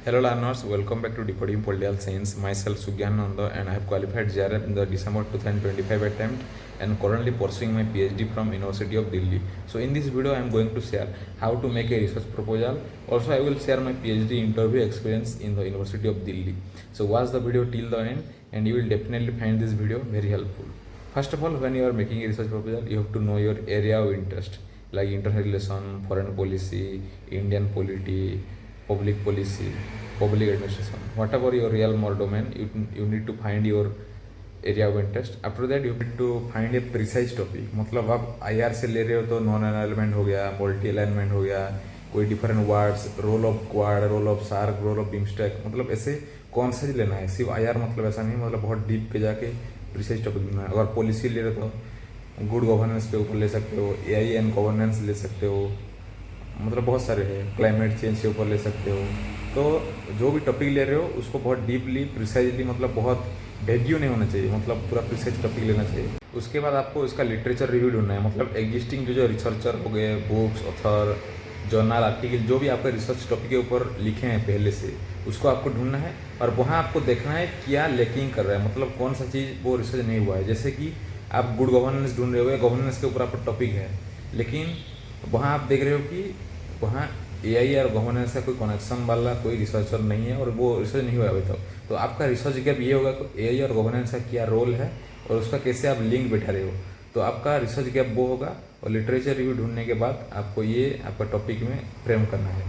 Hello learners, welcome back to Decoding Political Science. Myself Sugyan Nanda and I have qualified JRF in the December 2025 attempt and currently pursuing my PhD from University of Delhi. So in this video I am going to share how to make a research proposal. Also I will share my PhD interview experience in the University of Delhi. So watch the video till the end and you will definitely find this video very helpful. First of all, when you are making a research proposal, you have to know your area of interest like international relation, foreign policy, Indian polity, public policy, public administration, whatever your realm or domain, you need to find your area of interest. After that you need to find a precise topic. मतलब आप IR से ले रहे हो तो non alignment हो गया, multi alignment हो गया, कोई different words, role of Quad, role of SAARC, role of BIMSTEC, मतलब ऐसे कौन सा ही लेना है. सिर्फ आईआर मतलब ऐसा नहीं, मतलब बहुत डीप पे जाके प्रिसाइज टॉपिक लेना है. अगर पॉलिसी ले रहे हो तो गुड गवर्नेंस पे ऊपर ले सकते हो, एआई एंड गवर्नेंस ले सकते हो, मतलब बहुत सारे हैं. क्लाइमेट चेंज के ऊपर ले सकते हो. तो जो भी टॉपिक ले रहे हो उसको बहुत डीपली प्रिसाइजली, मतलब बहुत वेग्यू नहीं होना चाहिए, मतलब पूरा प्रिसाइज टॉपिक लेना चाहिए. उसके बाद आपको इसका लिटरेचर रिव्यू ढूंढना है. मतलब एग्जिस्टिंग जो रिसर्चर हो गए, बुक्स, ऑथर, जर्नल, आर्टिकल, जो भी आपके रिसर्च टॉपिक के ऊपर लिखे हैं पहले से, उसको आपको ढूंढना है और वहाँ आपको देखना है क्या लैकिंग कर रहा है, मतलब कौन सा चीज़ वो रिसर्च नहीं हुआ है. जैसे कि आप गुड गवर्नेंस ढूंढ रहे हो, गवर्नेंस के ऊपर आपका टॉपिक है, लेकिन वहाँ आप देख रहे हो कि वहाँ एआई और गवर्नेंस का कोई कनेक्शन वाला कोई रिसर्चर नहीं है और वो रिसर्च नहीं हुआ अभी तक. तो आपका रिसर्च गैप ये होगा कि एआई और गवर्नेंस का क्या रोल है और उसका कैसे आप लिंक बैठा रहे हो. तो आपका रिसर्च गैप वो होगा. और लिटरेचर रिव्यू ढूंढने के बाद आपको ये आपका टॉपिक में फ्रेम करना है.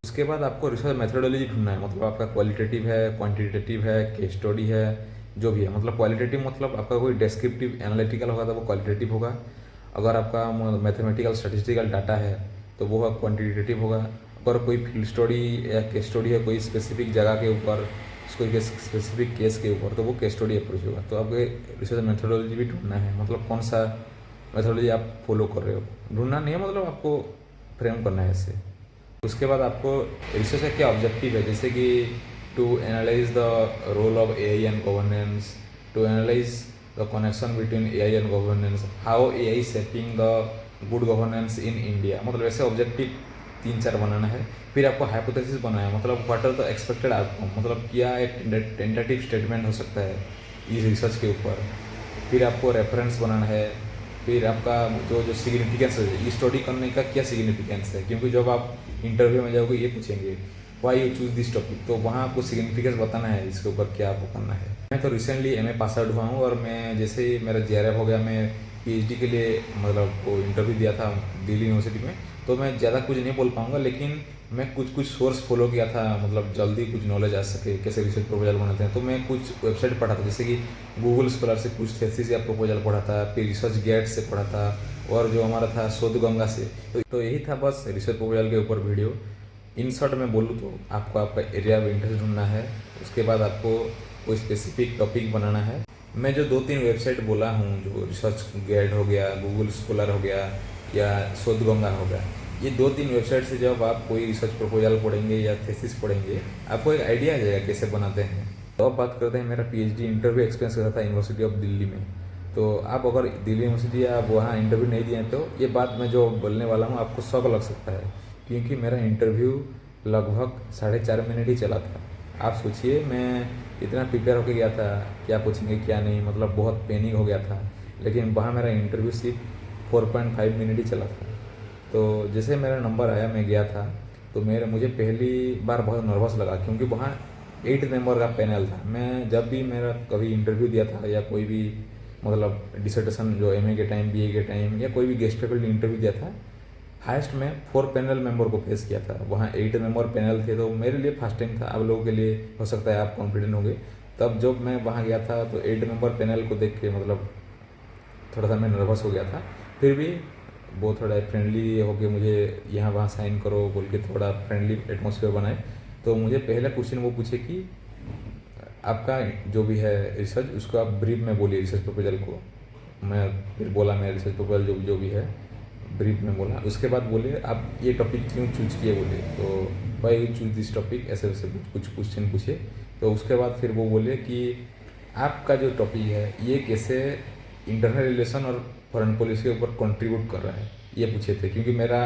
उसके बाद आपको रिसर्च मेथोडोलॉजी ढूंढना है. मतलब आपका क्वालिटेटिव है, क्वांटिटेटिव है, केस स्टडी है, जो भी है. मतलब क्वालिटेटिव मतलब आपका कोई डेस्क्रिप्टिव एनालिटिकल होगा तो वो क्वालिटेटिव होगा. अगर आपका मैथमेटिकल स्टैटिस्टिकल डाटा है तो वो क्वांटिटेटिव होगा. अगर कोई फील्ड स्टडी या केस स्टडी है कोई स्पेसिफिक जगह के ऊपर, कोई स्पेसिफिक केस के ऊपर, तो वो केस स्टडी अप्रोच होगा. तो आपके रिसर्च मेथोडोलॉजी भी ढूंढना है. मतलब कौन सा मेथोडोलॉजी आप फॉलो कर रहे हो, ढूंढना नहीं है, मतलब आपको फ्रेम करना है ऐसे. उसके बाद आपको रिसर्च का क्या ऑब्जेक्टिव है, जैसे कि to analyze the role of AI and governance, to analyze the connection between AI and governance, how AI shaping the good governance in India. मतलब ऐसे ऑब्जेक्टिव 3-4 बनाना है. फिर आपको हाइपोथेसिस बनाना है. मतलब what are the expected outcome, मतलब क्या एक टेंटेटिव स्टेटमेंट हो सकता है इस रिसर्च के ऊपर. फिर आपको रेफरेंस बनाना है. फिर आपका जो सिग्निफिकेंस है, ये स्टडी करने का क्या सिग्निफिकेंस है, क्योंकि जब आप इंटरव्यू में जाओगे ये पूछेंगे why you choose this topic, तो वहाँ आपको सिग्निफिकेंस बताना है इसके ऊपर क्या आपको करना है. मैं तो रिसेंटली एमए पास आउट हुआ हूँ और मैं जैसे ही मेरा जेआरएफ हो गया, मैं पीएचडी के लिए मतलब वो इंटरव्यू दिया था दिल्ली यूनिवर्सिटी में. तो मैं ज़्यादा कुछ नहीं बोल पाऊँगा, लेकिन मैं कुछ सोर्स फॉलो किया था, मतलब जल्दी कुछ नॉलेज आ सके कैसे रिसर्च प्रपोजल बनाते हैं. तो मैं कुछ वेबसाइट पढ़ा था, जैसे कि गूगल स्कॉलर से कुछ थेसिस या प्रपोजल पढ़ा था, फिर रिसर्च गेट से पढ़ा था, और जो हमारा था शोध गंगा से. तो यही था बस रिसर्च प्रपोजल के ऊपर वीडियो. इन शॉर्ट में बोलूँ तो आपको आपका एरिया ऑफ इंटरेस्ट ढूंढना है. उसके बाद आपको कोई स्पेसिफिक टॉपिक बनाना है. मैं जो 2-3 वेबसाइट बोला हूँ, जो रिसर्च गेट हो गया, गूगल स्कॉलर हो गया या शोध गंगा हो गया, ये 2-3 वेबसाइट से जब आप कोई रिसर्च प्रपोजल पढ़ेंगे या थेसिस पढ़ेंगे, आपको एक आइडिया आ जाएगा कैसे बनाते हैं. तो अब बात करते हैं मेरा पीएचडी इंटरव्यू एक्सपीरियंस रहा था यूनिवर्सिटी ऑफ दिल्ली में. तो आप अगर दिल्ली यूनिवर्सिटी या आप वहाँ इंटरव्यू नहीं दिए तो ये बात मैं जो बोलने वाला हूँ आपको शौक लग सकता है, क्योंकि मेरा इंटरव्यू लगभग 4.5 मिनट ही चला था. आप सोचिए, मैं इतना प्रिपेयर होकर गया था, क्या पूछेंगे क्या नहीं, मतलब बहुत पैनिक हो गया था. लेकिन वहाँ मेरा इंटरव्यू सिर्फ 4.5 मिनट ही चला था. तो जैसे मेरा नंबर आया, मैं गया था, तो मुझे पहली बार बहुत नर्वस लगा, क्योंकि वहाँ 8 मेंबर का पैनल था. मैं जब भी मेरा कभी इंटरव्यू दिया था या कोई भी मतलब डिसर्टेशन जो एमए के टाइम, बीए के टाइम, या कोई भी गेस्ट फैकल्टी इंटरव्यू दिया था, हाइस्ट में 4 पैनल मेंबर को फेस किया था. वहाँ 8 मेंबर पैनल थे. तो मेरे लिए फर्स्ट टाइम था. आप लोगों के लिए हो सकता है आप कॉन्फिडेंट होंगे. तब जब मैं वहाँ गया था तो 8 मेंबर पैनल को देख के मतलब थोड़ा सा मैं नर्वस हो गया था. फिर भी वो थोड़ा फ्रेंडली होके मुझे यहाँ वहाँ साइन करो बोल के थोड़ा फ्रेंडली एटमोसफियर बनाए. तो मुझे पहला क्वेश्चन वो पूछे कि आपका जो भी है रिसर्च, उसको आप ब्रीफ में बोलिए रिसर्च प्रपोजल को. मैं फिर बोला मेरा रिसर्च प्रपोजल जो भी है ब्रीफ में बोला. उसके बाद बोले आप ये टॉपिक क्यों चूज किए, बोले तो why you choose this topic, ऐसे वैसे कुछ क्वेश्चन पूछे. तो उसके बाद फिर वो बोले कि आपका जो टॉपिक है ये कैसे इंटरनल रिलेशन और फॉरेन पॉलिसी के ऊपर कंट्रीब्यूट कर रहा है, ये पूछे थे. क्योंकि मेरा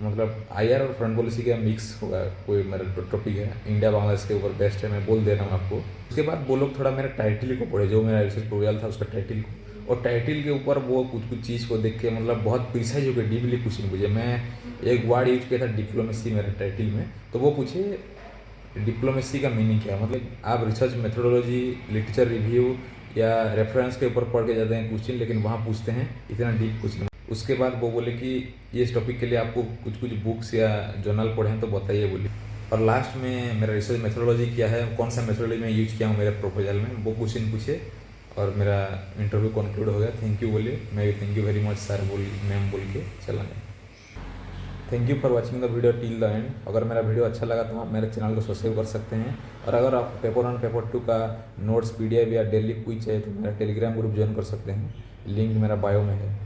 मतलब आईआर और फॉरेन पॉलिसी का मिक्स होगा कोई मेरा टॉपिक है, इंडिया बांग्लादेश के ऊपर बेस्ट है, मैं बोल दे रहा हूँ आपको। उसके बाद वो लोग थोड़ा मेरा टाइटल को पढ़े, जो मेरा रिसर्च प्रोपोजल था उसका टाइटल को, और टाइटल के ऊपर वो कुछ कुछ चीज़ को देख के मतलब बहुत प्रिसाइज होकर डीपली क्वेश्चन पूछे। मैं एक वर्ड यूज किया था डिप्लोमेसी मेरे टाइटल में, तो वो पूछे डिप्लोमेसी का मीनिंग क्या है। मतलब आप रिसर्च मेथोडोलॉजी, लिटरेचर रिव्यू या रेफरेंस के ऊपर पढ़ के जाते हैं क्वेश्चन, लेकिन वहाँ पूछते हैं इतना डीप क्वेश्चन। उसके बाद वो बोले कि ये इस टॉपिक के लिए आपको कुछ कुछ बुक्स या जर्नल पढ़े हैं तो बताइए बोले। और लास्ट में मेरा रिसर्च मेथोडोलॉजी क्या है, कौन सा मेथोडोलॉजी मैं यूज किया हूँ मेरे प्रोपोजल में, वो क्वेश्चन पूछे और मेरा इंटरव्यू कंक्लूड हो गया। थैंक यू बोले, मैं भी thank you very much sir बोल मैम बोल के चला गया। Thank you for watching the video till the end. अगर मेरा वीडियो अच्छा लगा तो आप मेरे चैनल को सब्सक्राइब कर सकते हैं। और अगर आप पेपर 1 पेपर 2 का नोट्स PDF या डेली क्विज चाहिए तो मेरा टेलीग्राम ग्रुप ज्वाइन कर सकते हैं, लिंक मेरा बायो में है।